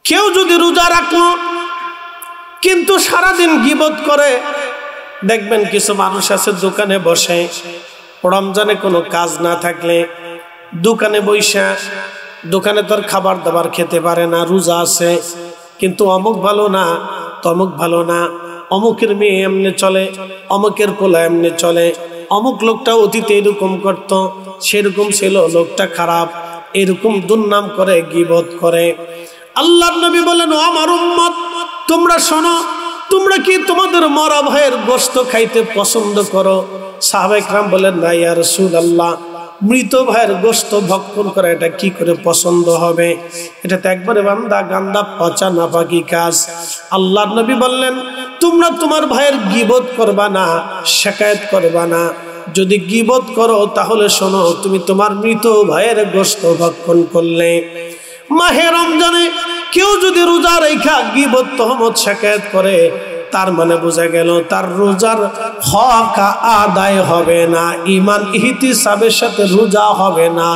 কেউ যদি রোজা রাখলো কিন্তু সারাদিন গীবত করে, দেখবেন কিছু মানুষ আছে দোকানে বসে, রমজানে কোনো কাজ না থাকলে দোকানে বৈশা, দোকানে তোর খাবার দাবার খেতে পারে না, রোজা আছে, কিন্তু অমুক ভালো না, তমুক ভালো না, অমুকের মেয়ে এমনি চলে, অমুকের পোলা এমনি চলে, অমুক লোকটা অতীতে এরকম করত, সেরকম ছিল, লোকটা খারাপ, এরকম দুর্নাম করে, গীবত করে। আল্লাহর নবী বলেন, ও আমার উম্মত, তোমরা শোনো, তোমরা কি তোমাদের মরা ভাইয়ের গোশত খাইতে পছন্দ করো? সাহাবায়ে কেরাম বলেন, না ইয়া রাসূলুল্লাহ, মৃত ভাইয়ের গোশত ভক্ষণ করা এটা কি করে পছন্দ হবে? এটা তো একবারে বান্দা গান্দা পচা নাপাকি কাজ। আল্লাহর নবী বললেন, তোমরা তোমার ভাইয়ের গীবত করবা না, শিকায়ত করবা না। যদি গীবত করো তাহলে শোনো, তুমি তোমার মৃত ভাইয়ের গোশত ভক্ষণ করলে। মাহে রমজানে কেউ যদি রোজা রেখা গীবত তহমত শিকায়ত করে, তার মানে বোঝা গেল তার রোজার হক আদায় হবে না, ঈমান ইহতিসাবের সাথে রোজা হবে না,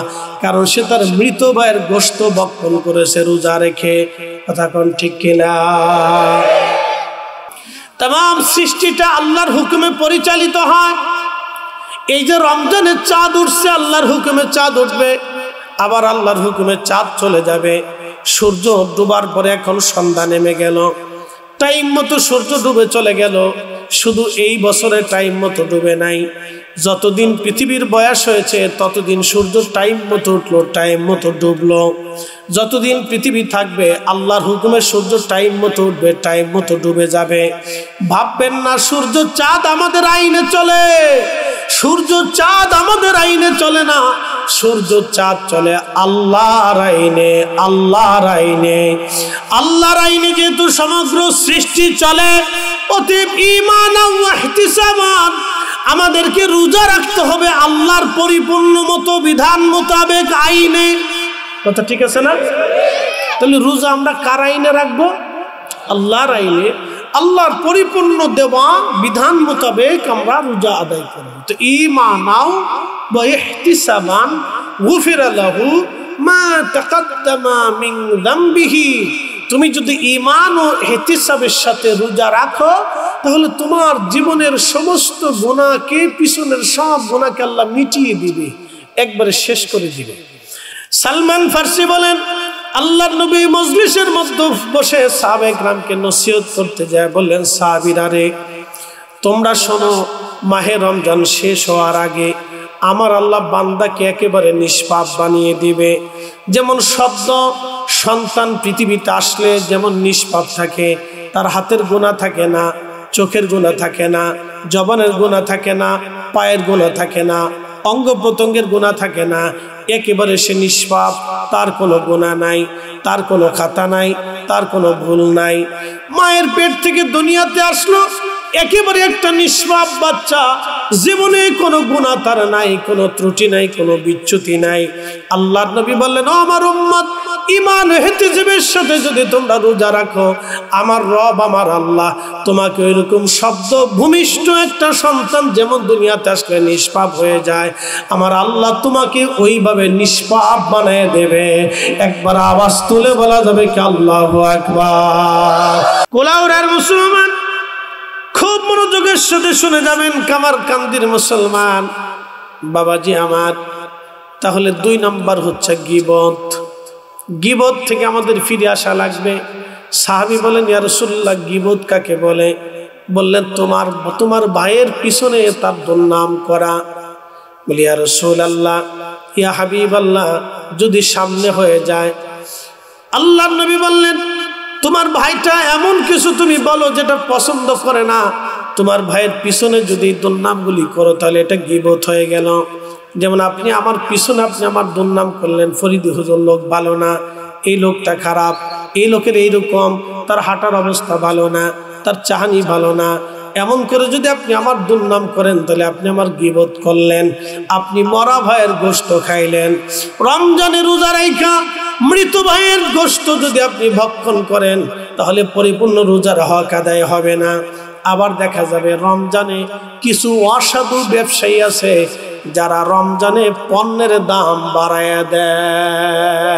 কারণ সে তার মৃত ভাইয়ের গোশত ভক্ষণ করেছে রোজা রেখে। কথা কোন ঠিক কিনা? तमाम সৃষ্টিটা আল্লাহর হুকুমে পরিচালিত হয়। এই যে রমজানের চাঁদ উঠছে, আল্লাহর হুকুমে চাঁদ উঠবে, আবার আল্লাহর হুকুমে চাঁদ চলে যাবে। সূর্য ডুবার পরে এখন সন্ধ্যা নেমে গেল, টাইম মতো সূর্য ডুবে চলে গেল। শুধু এই বছরে টাইম মতো ডুবে নাই, যতদিন পৃথিবীর বয়স হয়েছে ততদিন সূর্য টাইম মতো উঠলো, টাইম মতো ডুবলো। যতদিন পৃথিবী থাকবে আল্লাহর হুকুমে সূর্য টাইম মতো উঠবে, টাইম মতো ডুবে যাবে। ভাববেন না সূর্য চাঁদ আমাদের আইনে চলে, সূর্য চাঁদ আমাদের আইনে চলে না, সূর্য চাঁদ চলে আল্লাহর আইনে। আল্লাহর আইনে, আল্লাহর আইনে যেহেতু সমগ্র সৃষ্টি চলে, অতএব ঈমান ও ইহতিসাবান আমাদেরকে রোজা রাখতে হবে আল্লাহর পরিপূর্ণ মতো বিধান মোতাবেক আইনে। কথা ঠিক আছে না? তাহলে রোজা আমরা কার আইনে রাখবো? আল্লাহর আইনে, আল্লাহর পরিপূর্ণ দেওয়া বিধান মোতাবেক আমরা রোজা আদায় করব। তো ঈমান ওয়া ইহতিসাবান গুফিরা লাহু মা তাকাদ্দামা মিন যামবিহি। তুমি যদি ঈমান ও ইহতিসাবের সাথে রোজা রাখো, তাহলে তোমার জীবনের সমস্ত গুনাহকে, পিছনের সব গুনাহকে আল্লাহ মিটিয়ে দিবে, একবারে শেষ করে দিবে। সালমান ফারসি বলেন, আল্লাহর নবী মজলিসের মধ্যে বসে সাহাবায়ে কেরামকে নসিহত করতে যায়, বললেন, সাহাবীরা রে, তোমরা শোনো, মাহে রমজান শেষ হওয়ার আগে আমার আল্লাহ বান্দাকে একেবারে নিষ্পাপ বানিয়ে দিবে। যেমন শব্দ সন্তান পৃথিবীতে আসলে যেমন নিষ্পাপ থাকে, তার হাতের গুনাহ থাকে না, চোখের গুনাহ থাকে না, জবানের গুনাহ থাকে না, পায়ের গুনাহ থাকে না, অঙ্গ প্রত্যঙ্গের গুনাহ থাকে না, একেবারে সে নিষ্পাপ, তার কোনো গুনাহ নাই, তার কোনো খাতা নাই, তার কোনো ভুল নাই। মায়ের পেট থেকে দুনিয়াতে আসলো একেবারে একটা নিষ্পাপ বাচ্চা, জীবনে কোনো গুনাহ তার নাই, কোনো ত্রুটি নাই, কোনো বিচ্যুতি নাই। আল্লাহর নবী বললেন, ও আমার উম্মত, ঈমান ও ইহতিসাবের সাথে যদি তোমরা রোজা রাখো, আমার রব আমার আল্লাহ তোমাকে ওইরকম শব্দ ভূমিষ্ঠ একটা সন্তান যেমন দুনিয়াতে আসলে নিষ্পাপ হয়ে যায়, আমার আল্লাহ তোমাকে ওইভাবে নিষ্পাপ বানিয়ে দেবে। একবার আওয়াজ তুলে বলা যাবে কি আল্লাহু আকবার? কোলাউড়ার মুসলমান খুব মনোযোগের সাথে শুনে যাবেন, কামারকান্দির মুসলমান বাবাজি আমার। তাহলে 2 নাম্বার হচ্ছে গীবত। গীবত থেকে আমাদের ফিরে আসা লাগবে। সাহাবী বলেন, ইয়া রাসূলুল্লাহ, গীবত কাকে বলে? বললেন, তোমার ভাইয়ের পিছনে তার দুর্নাম করা। বলি, ইয়া রাসূলুল্লাহ, ইয়া হাবিবাল্লাহ, যদি সামনে হয়ে যায়? আল্লাহর নবী বললেন, তোমার ভাইটা এমন কিছু তুমি বলো যেটা পছন্দ করে না, তোমার ভাইয়ের পিছনে যদি দুর্নামগুলি করো তাহলে এটা গীবত হয়ে গেল। যেমন আপনি আমার পিছনে আপনি আমার দুর্নাম করলেন, ফরিদি হুজুর লোক ভালো না, এই লোকটা খারাপ, এই লোকের এইরকম, তার হাঁটার অবস্থা ভালো না, তার চাহানি ভালো না, এমন করে যদি আপনি আমার দুর্নাম করেন তাহলে আপনি আমার গীবত করলেন, আপনি মরা ভাইয়ের গোশত খাইলেন। রমজানে রোজা রাখা মৃত ভাইয়ের গোশত যদি আপনি ভক্ষণ করেন তাহলে পরিপূর্ণ রোজার হক আদায় হবে না। আবার দেখা যাবে রমজানে কিছু অসাধু ব্যবসায়ী আছে যারা রমজানে পণ্যের দাম বাড়ায় দেয়।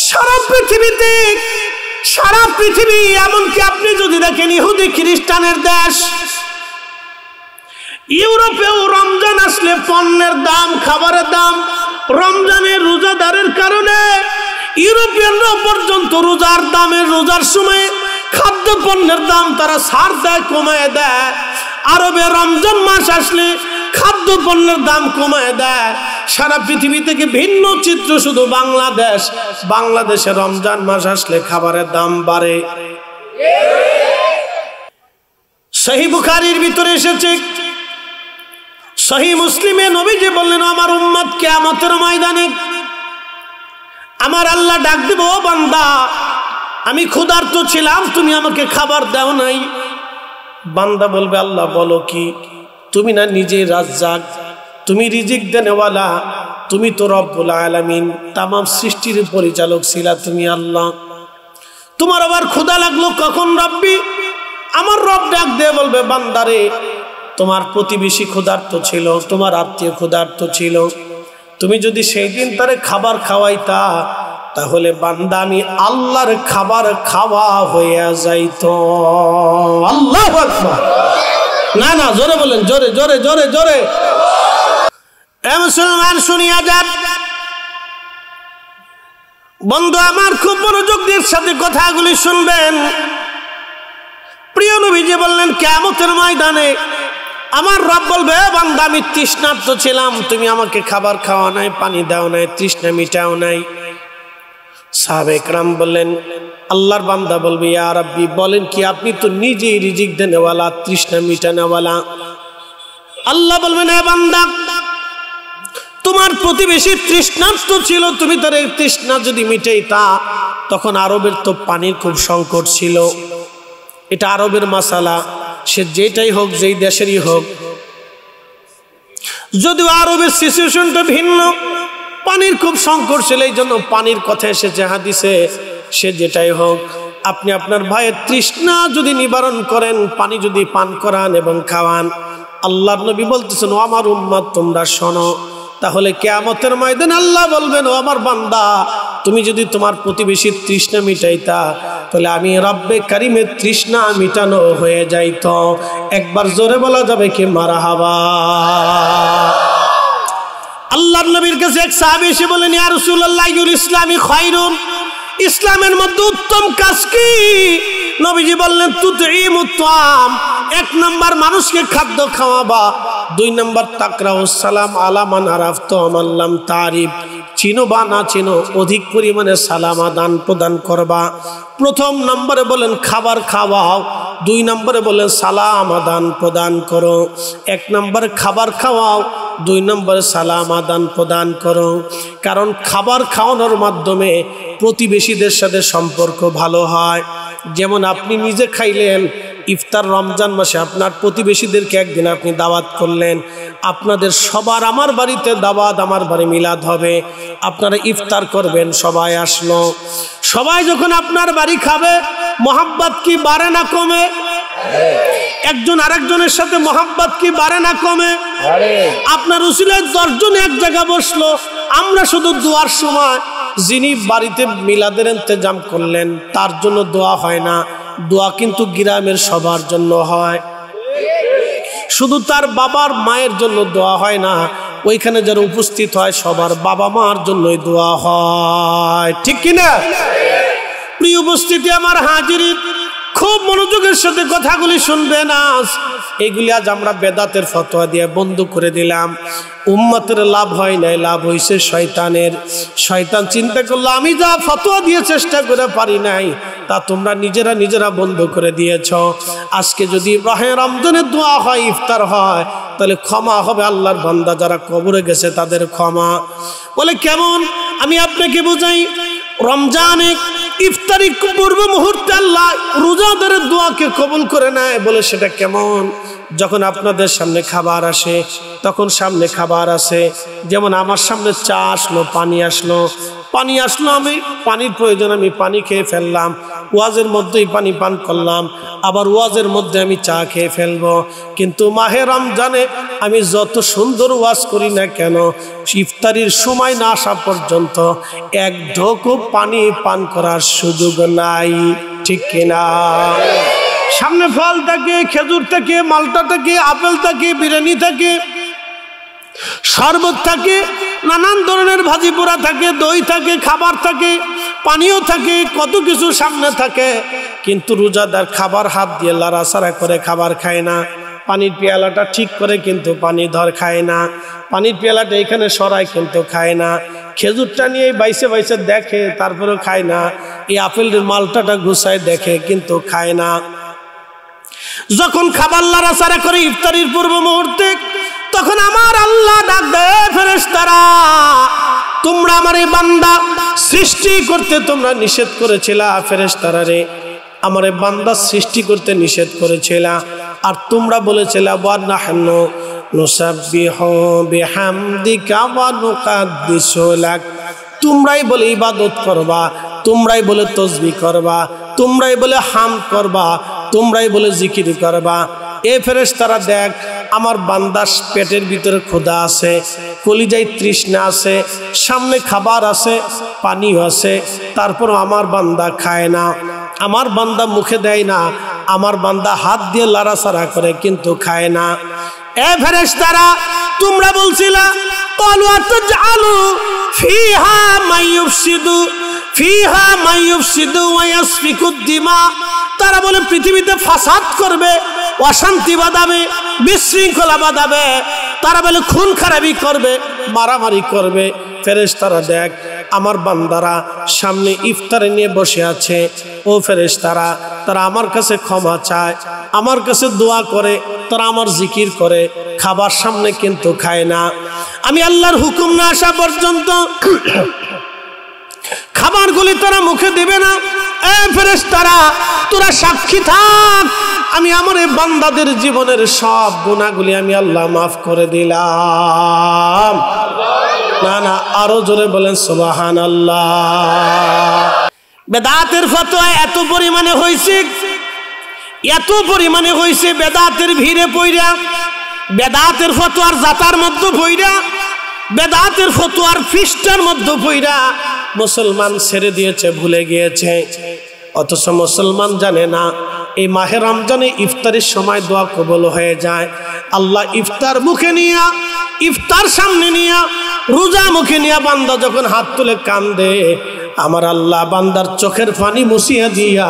সারা সারা পৃথিবী এমনকি আপনি যদি দেখেন ইহুদি খ্রিস্টানের দেশ, ইউরোপেও রমজান আসলে পণ্যের দাম, খাবারের দাম, রমজানের রোজাদারের কারণে ইউরোপিয়ানরা পর্যন্ত রোজার সময় খাদ্য পণ্যের দাম তারা ছাড় দেয়, কমায় দেয়। আরবে রমজান মাস আসলে খাদ্য পণ্যের দাম কমায় দেয়। সারা পৃথিবী থেকে ভিন্ন চিত্র শুধু বাংলাদেশে রমজান মাস আসলে খাবারের দাম বাড়ে। সহিহ বুখারীর ভিতরে এসেছে, সহিহ মুসলিমে নবীজি বললেন, আমার উম্মত কিয়ামতের ময়দানে আমার আল্লাহ ডাক দেব, ও বান্দা আমি ক্ষুধার্ত ছিলাম, তুমি আমাকে খাবার দাও নাই। বান্দা বলবে, আল্লাহ বলো কি? তুমি না নিজে রাজ্জাক, তুমি রিজিক দেনেওয়ালা, তুমি তো রব্বুল আলামিন, তামাম সৃষ্টির পরিচালক ছিলা তুমি আল্লাহ। তোমার আবার ক্ষুধা লাগলো কখন রব্বি? আমার রব ডাক দিয়ে বলবে, বান্দারে তোমার প্রতিবেশী ক্ষুধার্ত ছিল, তোমার আত্মীয় ক্ষুধার্ত ছিল, তুমি যদি সেই দিন তারে খাবার খাওয়াইতা তাহলে বান্দা আমি আল্লাহর খাবার খাওয়া হয়ে যাইতো। আল্লাহু আকবার। না না, জোরে বলেন, জোরে জোরে জোরে জোরে। এ মুসলমান শুনিয়া যান, বন্ধু আমার খুব মনোযোগ দিয়ে সাথে কথাগুলি শুনবেন। প্রিয় নবীজি বললেন, কিয়ামতের ময়দানে আমার রব বলবে, বান্দা আমি তৃষ্ণার্ত ছিলাম, তুমি আমাকে খাবার খাওয়া নাই, পানি দাও নাই, তৃষ্ণা মিটাও নাই। সাহাবায়ে কেরাম বললেন, আল্লাহর বান্দা বলবে, ইয়া রাব্বি, বলেন কি? আপনি তো নিজেই রিজিক দেনেওয়ালা, তৃষ্ণা মিটানেওয়ালা। আল্লাহ বলবেন, হে বান্দা, তোমার প্রতিবেশী তৃষ্ণার্ত ছিল, তুমি তার তৃষ্ণা যদি মিটাইতা, তখন আরবের তো পানির খুব সংকট ছিল। এটা আরবের মাসালা, সে যেটাই হোক, যেই দেশেরই হোক, যদিও আরবের সিচুয়েশনটা ভিন্ন, পানির খুব সংকট ছিল, এই জন্য পানির কথা এসেছে হাদিসে। সে যেটাই হোক, আপনি আপনার ভাইয়ের তৃষ্ণা যদি নিবারণ করেন, পানি যদি পান করান এবং খাওয়ান, আল্লাহর নবী বলতেছেন, ও আমার উম্মত তোমরা শোনো, তাহলে কিয়ামতের ময়দানে আল্লাহ বলবেন, ও আমার বান্দা তুমি যদি তোমার প্রতিবেশীর তৃষ্ণা মিটাইতা, তাহলে আমি রব্বে কারিমের তৃষ্ণা মিটানো হয়ে যাইত। একবার জোরে বলা যাবে কি মারহাবা? আল্লাহর নবীর কাছে এক সাহাবী এসে বলেন, ইয়া রাসূলুল্লাহ, ইসলামি খায়রুন, ইসলামের মধ্যে উত্তম কাজ কি? নবীজি বললেন, তুতঈমুত তাআম, এক নাম্বার মানুষকে খাদ্য খাওয়াবা, দুই নাম্বার তাকরাউস সালাম আলা মান আরাফতা ওয়া মান লাম তারিফ, চিনো বা না চিনো অধিক পরিমাণে সালাম আদান প্রদান করবা। প্রথম নম্বরে বলেন খাবার খাওয়াও, দুই নম্বরে বলেন সালাম আদান প্রদান করো। এক নম্বরে খাবার খাওয়াও, দুই নম্বরে সালাম আদান প্রদান করো। কারণ খাবার খাওয়ানোর মাধ্যমে প্রতিবেশীদের সাথে সম্পর্ক ভালো হয়। যেমন আপনি নিজে খাইলেন, ইফতার রমজান মাসে আপনার প্রতিবেশীদেরকে একদিন আপনি দাওয়াত করলেন, আপনাদের সবার আমার বাড়িতে দাওয়াত, আমার বাড়ি মিলাদ হবে, আপনারা ইফতার করবেন, সবাই আসলো, সবাই যখন আপনার বাড়ি খাবে, মোহাব্বত কি বাড়ে না কমে? একজন আরেকজনের সাথে মোহাব্বত কি বাড়ে না কমে? আপনার উসিলায় 10 জন এক জায়গায় বসলো, আমরা শুধু দোয়ার সময় যিনি বাড়িতে মিলাদের ইন্তজাম করলেন তার জন্য দোয়া হয় না, দোয়া কিন্তু গ্রামের সবার জন্য হয়। শুধু তার বাবার মায়ের জন্য দোয়া হয় না, ওইখানে যারা উপস্থিত হয় সবার বাবা মার জন্যই দোয়া হয়, ঠিক কিনা? প্রিয় উপস্থিতি আমার হাজিরিন, খুব মনোযোগের সাথে কথাগুলি শুনবেন। আজ এগুলি আজ আমরা বেদাতের ফতোয়া দিয়ে বন্ধ করে দিলাম। উম্মতের লাভ হয় নাই, লাভ হয়েছে শয়তানের। শয়তান চিন্তা করলো আমি যা ফতোয়া দিয়ে চেষ্টা করে পারি নাই, তা তোমরা নিজেরা বন্ধ করে দিয়েছ। আজকে যদি মাহে রমজানের দোয়া হয়, ইফতার হয়, তাহলে ক্ষমা হবে আল্লাহর বান্দা যারা কবরে গেছে তাদের ক্ষমা। বলে কেমন? আমি আপনাকে বুঝাই। রমজানে ইফতারি পূর্ব মুহূর্তে আল্লাহ রোজাদারের দোয়াকে কবুল করে নেয়। বলে সেটা কেমন? যখন আপনাদের সামনে খাবার আসে, তখন সামনে খাবার আসে, যেমন আমার সামনে চা আসলো, পানি আসলো, আমি পানির প্রয়োজন, আমি পানি খেয়ে ফেললাম, ওয়াজের মধ্যেই পানি পান করলাম, আবার ওয়াজের মধ্যে আমি চা খেয়ে ফেলবো। কিন্তু মাহে রমজানে আমি যত সুন্দর ওয়াজ করি না কেন, ইফতারির সময় না আসা পর্যন্ত এক ঢোকও পানি পান করার সুযোগ নাই, ঠিক কিনা? সামনে ফল থাকে, খেজুর থাকে, মালটা থাকে, আপেল থাকে, বিরিয়ানি থাকে, শরবত থাকে, নানান ধরনের ভাজি পোড়া থাকে, দই থাকে, খাবার থাকে, পানিও থাকে, কত কিছু সামনে থাকে। কিন্তু রোজাদার খাবার হাত দিয়ে লাড়াচাড়া করে খাবার খায় না, পানির পেয়ালাটা ঠিক করে কিন্তু পানি ধর খায় না, পানির পেয়ালাটা এখানে সরায় কিন্তু খায় না, খেজুরটা নিয়ে বাইসে বাইসে দেখে তারপরেও খায় না, এই আপেলের মালটাটা গুছায় দেখে কিন্তু খায় না। যখন খাবার লাড়াচাড়া করে ইফতারির পূর্ব মুহূর্তে, তখন আমার আল্লাহ ডাক দেয়, ফেরেশতারা তোমরা আমার এই বান্দা সৃষ্টি করতে তোমরা নিষেধ করেছিলা, ফেরেশতারা রে আমার এই বান্দা সৃষ্টি করতে নিষেধ করেছিলা, আর তোমরা বলেছিলা ওয়া নাহনু নুসাব্বিহু বিহামদিকা ওয়া নুকাদ্দিসু লাক, তোমরাই বলে ইবাদত করবা, তোমরাই বলে তাসবিহ করবা, তোমরাই বলে হামদ করবা, তোমরাই বলে জিকির করবা। এ ফেরেশতারা দেখ, আমার বান্দার পেটের ভিতরে ক্ষুধা আছে, কলিজায় তৃষ্ণা আছে, সামনে খাবার আছে, পানিও আছে, তারপর আমার বান্দা খায় না, আমার বান্দা মুখে দেয় না, আমার বান্দা হাত দিয়ে লাড়াচাড়া করে কিন্তু খায় না। এ ফেরেশতারা তোমরা বলছিলা ক্বালু আতাজআলু ফিহা মাইয়ুফসিদু ওয়া ইয়াসফিকুদ দিমা, তারা বলে পৃথিবীতে ফাসাদ করবে, অশান্তি বাঁধাবে, বিশৃঙ্খলা বাঁধাবে, তারা বলে খুন খারাপি করবে, মারামারি করবে। ফেরেশতারা দেখ, আমার বান্দারা সামনে ইফতারে নিয়ে বসে আছে, ও ফেরেশতারা তারা আমার কাছে ক্ষমা চায়, আমার কাছে দোয়া করে, তারা আমার জিকির করে, খাবার সামনে কিন্তু খায় না। আমি আল্লাহর হুকুম না আসা পর্যন্ত খাবারগুলি তারা মুখে দেবে না। এ ফেরেশতারা তোরা সাক্ষী থাক, আমি আমার এই বান্দাদের জীবনের সব গুনাহগুলি আমি আল্লাহ মাফ করে দিলাম। না না, আরো জোরে বলেন সুবহানাল্লাহ। বেদাতের ফতোয়া এত পরিমাণে হয়েছে, এত পরিমাণে হয়েছে, বেদাতের ভিড়ে পইরা, বেদাতের ফতোয়ার জাতার মধ্যে পইরা, বেদাতের ফতোয়ার ফিস্টার মধ্যে পইরা মুসলমান ছেড়ে দিয়েছে, ভুলে গিয়েছে। অথচ মুসলমান জানে না এই মাহে রমজানে ইফতারের সময় দোয়া কবুল হয়ে যায়। আল্লাহ ইফতার মুখে নিয়া, ইফতার সামনে নিয়া, রোজা মুখে নিয়া বান্দা যখন হাত তুলে কান্দে, আমার আল্লাহ বান্দার চোখের পানি মুছিয়ে দিয়া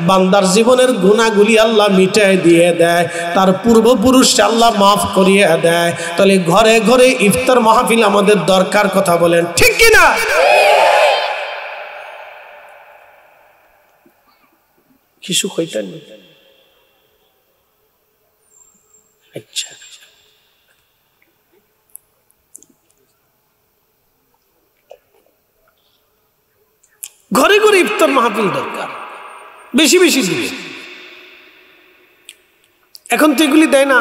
বান্দার জীবনের গুনাহগুলি আল্লাহ মিটাই দিয়ে দেয়, তার পূর্বপুরুষকে আল্লাহ মাফ করিয়ে দেয়। তাহলে ঘরে ঘরে ইফতার মাহফিল আমাদের দরকার, কথা বলেন ঠিক কিনা? কিছু কইতেন? আচ্ছা, ঘরে ঘরে ইফতার মাহফিল দরকার, বেশি বেশি দিবে। এখন তো এগুলি দেয় না।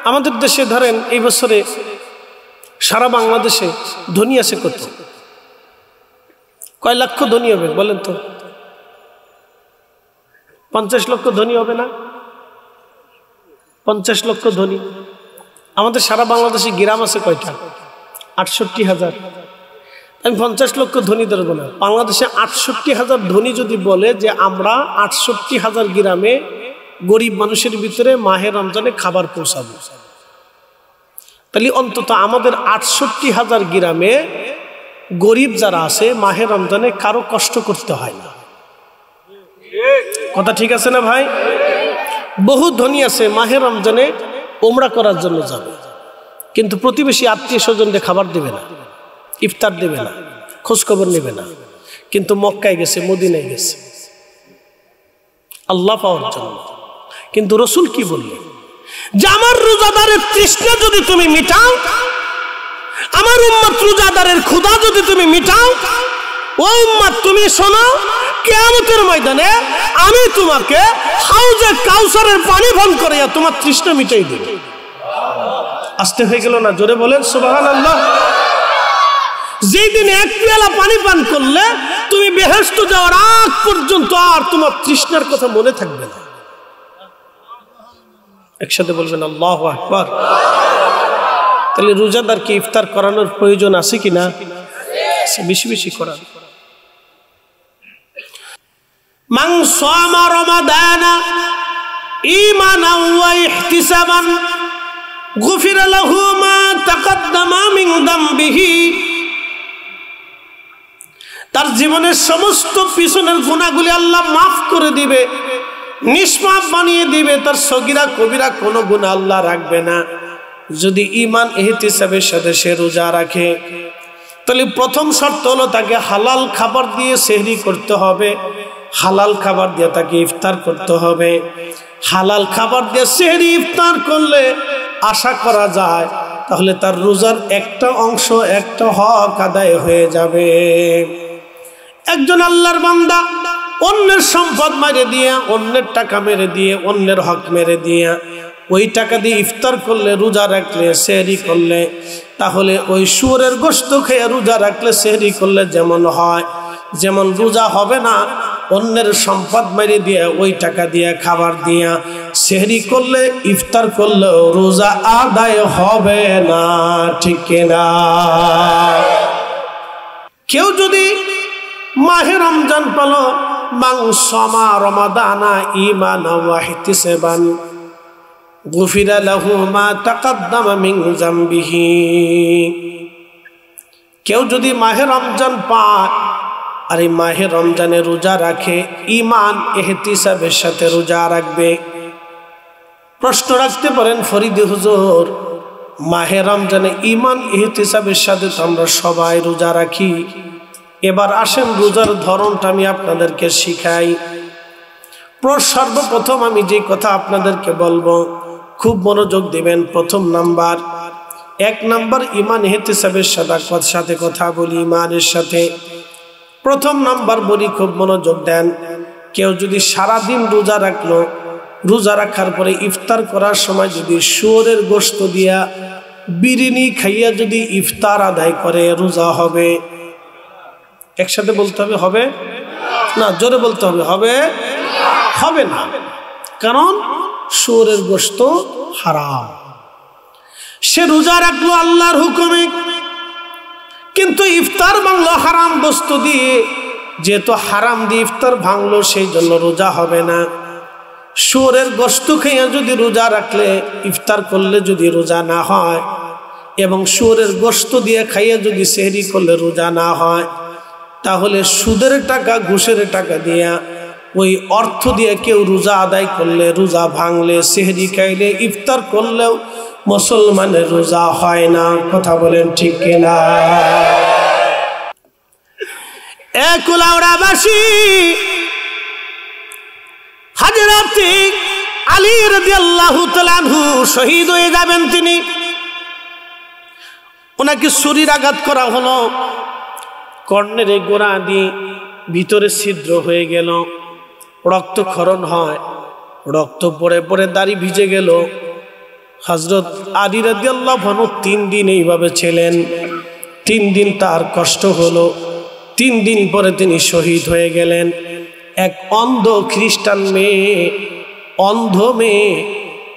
আমাদের দেশে ধরেন এই বছরে সারা বাংলাদেশে ধনী আছে কত? কয় লক্ষ ধনী হবে বলেন তো? 50 লক্ষ ধনী হবে না? 50 লক্ষ ধনী। আমাদের সারা বাংলাদেশে গ্রাম আছে কয়টা? 68,000। আমি 50 লক্ষ ধনী ধরবো না, বাংলাদেশে 68,000 ধনী যদি বলে যে আমরা 68,000 গ্রামে গরিব মানুষের ভিতরে মাহে রমজানে খাবার পৌঁছাবো, তাহলে অন্তত আমাদের 68,000 গ্রামে গরিব যারা আছে মাহে রমজানে কারো কষ্ট করতে হয় না। কথা ঠিক আছে না ভাই? বহু ধনী আছে মাহে রমজানে উমরা করার জন্য যাবে, কিন্তু প্রতিবেশী আত্মীয় স্বজনদের খাবার দেবে না, ইফতার দেবে না, খোঁজখবর নেবে না, কিন্তু মক্কায় গেছে, মদিনায় গেছে আল্লাহ পাওয়ার জন্য। কিন্তু রসুল কি বললেন? যে আমার রোজাদারের তৃষ্ণা যদি তুমি মিটাও, আমার উম্মত রোজাদারের ক্ষুধা যদি তুমি মিটাও, ও উম্মত তুমি শোনো, কিয়ামতের ময়দানে আমি তোমাকে হাউজে কাউসারের পানি পান করিয়া তোমার তৃষ্ণা মিটাই দেব। আসতে হয়ে গেল না? জোরে বলেন সুবহানাল্লাহ। যেই দিন এক পেয়ালা পানি পান করলে তুমি বেহেশত যাওয়ার আগ পর্যন্ত আর তোমার তৃষ্ণার কথা মনে থাকবে না। একসাথে বলবেন আল্লাহু আকবার। তাহলে রোজাদারকে ইফতার করানোর প্রয়োজন আছে কিনা? বেশি বেশি করান। মান সামা রমাদানা ঈমানান ওয়া ইহতিসাবান গুফিরা লাহু মা তাকাদ্দামা মিন যামবিহি। তার জীবনের সমস্ত পিছনের গুনাহগুলি আল্লাহ মাফ করে দিবে, নিষ্পাপ বানিয়ে দিবে। তার সগীরা কবিরা কোনো গুনাহ আল্লাহ রাখবে না যদি ঈমান ইহতিসাবের সাথে সে রোজা রাখে। তাহলে প্রথম শর্ত হলো তাকে হালাল খাবার দিয়ে সেহরি করতে হবে, হালাল খাবার দিয়ে তাকে ইফতার করতে হবে। হালাল খাবার দিয়ে সেহরি ইফতার করলে আশা করা যায় তাহলে তার রোজার একটা অংশ, একটা হক আদায় হয়ে যাবে। একজন আল্লাহর বান্দা অন্যের সম্পদ মেরে দিয়ে, অন্যের টাকা মেরে দিয়ে, অন্যের হক মেরে দিয়ে ওই টাকা দিয়ে ইফতার করলে, রোজা রাখলে, সেহরি করলে, তাহলে ওই শুয়োরের গোশত খেয়ে রোজা রাখলে, সেহরি করলে যেমন হয়, যেমন রোজা হবে না অন্যের সম্পদ মেরে দিয়ে ওই টাকা দিয়ে খাবার দিয়া সেহরি করলে, ইফতার করলে রোজা আদায় হবে না। ঠিক না? কেউ যদি মাহে রমজান পেল, মান সামা রমাদানা ঈমানান ওয়া ইহতিসাবান গুফিরা লাহু মা তাকাদ্দামা মিন যামবিহি। কেউ যদি মাহে রমজান পায় আর এই মাহে রমজানে রোজা রাখে, ঈমান ইহতিসাবের সাথে রোজা রাখবে। প্রশ্ন রাখতে পারেন ফরিদি হুজুর, মাহে রমজানে ঈমান ইহতিসাবের সাথে তো আমরা সবাই রোজা রাখি, এবার আসেন রোজার ধরনটা আমি আপনাদেরকে শিখাই। সর্বপ্রথম আমি যে কথা আপনাদেরকে বলবো খুব মনোযোগ দিবেন। প্রথম নাম্বার, এক নাম্বার ঈমান ইহতিসাবের সাথে কথা বলি, ঈমানের সাথে। প্রথম নাম্বার বলি, খুব মনোযোগ দেন। কেউ যদি সারাদিন রোজা রাখলো, রোজা রাখার পরে ইফতার করার সময় যদি শুয়োরের গোশত দিয়া বিরিয়ানি খাইয়া যদি ইফতার আদায় করে, রোজা হবে? একসাথে বলতে হবে হবে না? জোরে বলতে হবে হবে হবে না। কারণ শুয়োরের গোশত হারাম। সে রোজা রাখলো আল্লাহর হুকুমে, কিন্তু ইফতার ভাঙলো হারাম বস্তু দিয়ে। যেহেতু হারাম দিয়ে ইফতার ভাঙলো, সেই জন্য রোজা হবে না। শুয়োরের গোশত খাইয়া যদি রোজা রাখলে, ইফতার করলে যদি রোজা না হয়, এবং শুয়োরের গোশত দিয়ে খাইয়া যদি সেহরি করলে রোজা না হয়, তাহলে সুদের টাকা, ঘুষের টাকা দিয়া ওই অর্থ দিয়ে কেউ রোজা আদায় করলে, রোজা ভাঙলে, সেহরি খাইলে, ইফতার করলেও মুসলমানের রোজা হয় না। কথা বলেন ঠিক কিনা? কুলাউড়াবাসী হযরত আলী রাদিয়াল্লাহু তাআলা আনহু শহীদ হয়ে যাবেন। তিনি, ওনাকে ছুরির আঘাত করা হলো, কর্ণের গোড়া দিয়ে ভিতরে ছিদ্র হয়ে গেল, রক্তক্ষরণ হয়, রক্ত পড়ে পড়ে দাড়ি ভিজে গেল। হযরত আলী রাদিয়াল্লাহু আনহু 3 দিন এইভাবে ছিলেন। 3 দিন তার কষ্ট হলো। 3 দিন পরে তিনি শহীদ হয়ে গেলেন। এক অন্ধ খ্রিস্টান মেয়ে, অন্ধ মেয়ে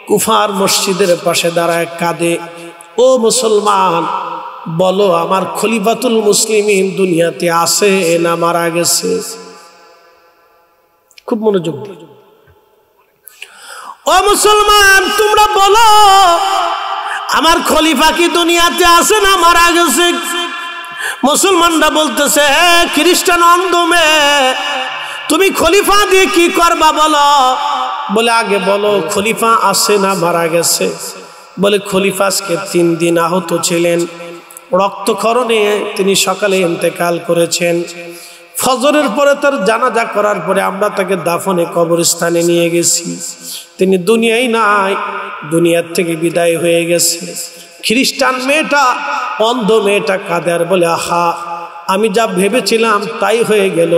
কুফার মসজিদের পাশে দাঁড়ায় কাঁদে, ও মুসলমান বলো আমার খলিফাতুল মুসলিমিন দুনিয়াতে আছে না মারা গেছে? খুব মনোযোগ দিন। ও মুসলমান তোমরা বলো আমার খলিফা কি দুনিয়াতে আছে না মারা গেছে? মুসলমানরা বলতেছে, হে খ্রিস্টান অন্ধ মেয়ে, তুমি খলিফা দিয়ে কি করবা বলো? বলে আগে বলো খলিফা আছে না মারা গেছে? বলে খলিফা আজকে 3 দিন আহত ছিলেন, রক্তক্ষরণে তিনি সকালে ইন্তেকাল করেছেন। ফজরের পরে তার জানাজা করার পরে আমরা তাকে দাফনে কবরস্থানে নিয়ে গেছি। তিনি দুনিয়ায় নাই, দুনিয়ার থেকে বিদায় হয়ে গেছে। খ্রিস্টান মেয়েটা, অন্ধ মেয়েটা কাঁদে আর বলে, আহা আমি যা ভেবেছিলাম তাই হয়ে গেল,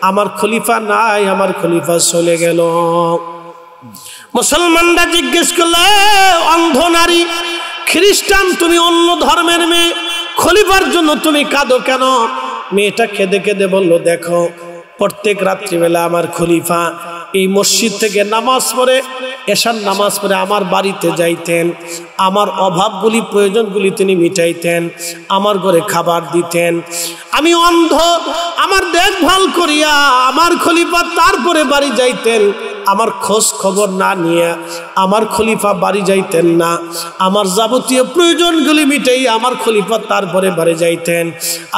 আমার খলিফা নাই, আমার খলিফা চলে গেল। মুসলমানরা জিজ্ঞেস করলে, অন্ধ নারী খ্রিস্টান তুমি অন্য ধর্মের মেয়ে, খলিফার জন্য তুমি কাঁদো কেন? মেয়েটা কেঁদে কেঁদে বলল, দেখো প্রত্যেক রাত্রিবেলা আমার খলিফা এই মসজিদ থেকে নামাজ পড়ে, এশার নামাজ পড়ে আমার বাড়িতে যাইতেন, আমার অভাবগুলি প্রয়োজনগুলি তিনি মিটাইতেন, আমার ঘরে খাবার দিতেন। আমি অন্ধ, আমার দেখভাল করিয়া আমার খলিফা তারপরে বাড়ি যাইতেন। আমার খোঁজ খবর না নিয়ে আমার খলিফা বাড়ি যাইতেন না। আমার যাবতীয় প্রয়োজনগুলি মিটাই আমার খলিফা তারপরে বাড়ি যাইতেন।